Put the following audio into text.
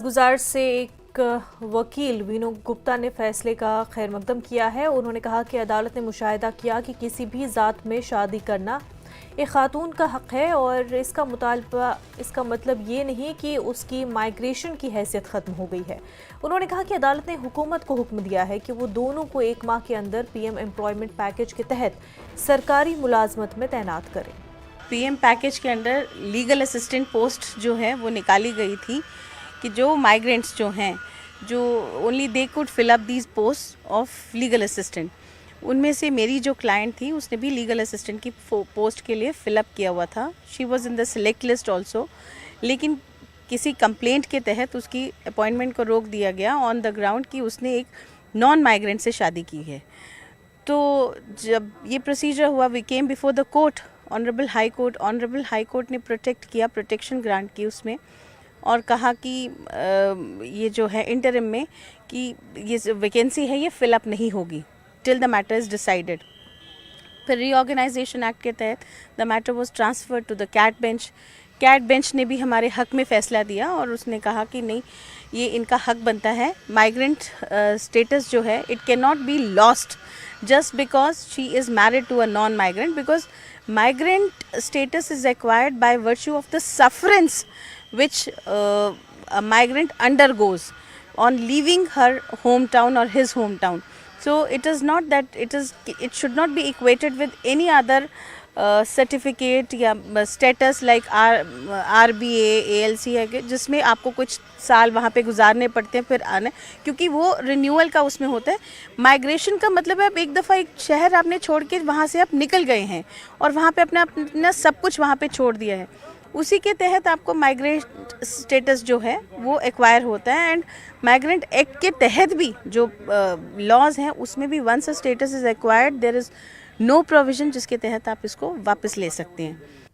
गुजार से एक वकील वीनू गुप्ता ने फैसले का खैर मकदम किया है। उन्होंने कहा कि अदालत ने मुशाहिदा किया कि किसी भी ज़ात में शादी करना एक खातून का हक़ है और इसका मुतालबा इसका मतलब ये नहीं कि उसकी माइग्रेशन की हैसियत ख़त्म हो गई है। उन्होंने कहा कि अदालत ने हुकूमत को हुक्म दिया है कि वो दोनों को 1 माह के अंदर पीएम एम्प्लॉयमेंट पैकेज के तहत सरकारी मुलाजमत में तैनात करें। पीएम पैकेज के अंडर लीगल असिस्टेंट पोस्ट जो है वो निकाली गई थी कि जो माइग्रेंट्स जो हैं जो only they could fill up these post of legal assistant, उनमें से मेरी जो क्लाइंट थी उसने भी लीगल असिस्टेंट की पोस्ट के लिए फिलअप किया हुआ था। She was in the select list also, लेकिन किसी कंप्लेंट के तहत उसकी अपॉइंटमेंट को रोक दिया गया ऑन द ग्राउंड कि उसने एक नॉन माइग्रेंट से शादी की है। तो जब ये प्रोसीजर हुआ, we came before the court, honourable high court ने प्रोटेक्शन ग्रांट की उसमें और कहा कि ये जो है इंटरिम में कि ये वैकेंसी है ये फिलअप नहीं होगी till the matter is decided. फिर रीऑर्गेनाइजेशन एक्ट के तहत the matter was transferred to the CAT bench ने भी हमारे हक में फ़ैसला दिया और उसने कहा कि नहीं, ये इनका हक बनता है। माइग्रेंट स्टेटस जो है it can not be lost just because she is married to a non-migrant, because migrant status is acquired by virtue of the sufferance which a migrant undergoes on leaving her hometown or his hometown. So it is not that it should not be equated with any other certificate या status like RBA ALC है जिसमें आपको कुछ साल वहाँ पे गुजारने पड़ते हैं फिर आने, क्योंकि वो रिन्यूअल का उसमें होता है। माइग्रेशन का मतलब है आप एक दफ़ा एक शहर आपने छोड़ के वहाँ से आप निकल गए हैं और वहाँ पे अपना सब कुछ वहाँ पे छोड़ दिया है, उसी के तहत आपको माइग्रेट स्टेटस जो है वो एक्वायर होता है। एंड माइग्रेंट एक्ट के तहत भी जो लॉज हैं उसमें भी once a status is acquired there is no provision जिसके तहत आप इसको वापस ले सकते हैं।